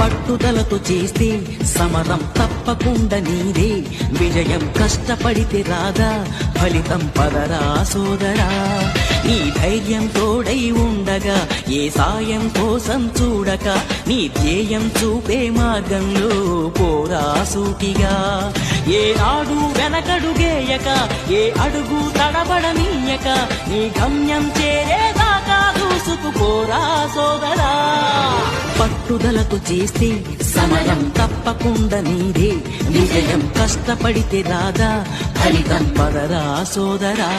పట్టుదలతో చేస్తే సమరం తప్పకుండా నీదే, విజయం కష్టపడితే రాదా ఫలితం పదరా సోదరా. నీ ధైర్యం తోడై ఉండగా ఏ సాయం కోసం చూడక, నీ ధ్యేయం చూపే మార్గంలో పోరా సూటిగా. ఏ నాడు వెనకడుగేయక, ఏ అడుగు తడబడనీయక, నీ గమ్యం చేరేదాకా దూసుకుపోరా సోదరా. పట్టుదలతో చేస్తే సమయం తప్పకుండా నీదే, విజయం కష్టపడితే రాదా ఫలితం పదరా సోదరా.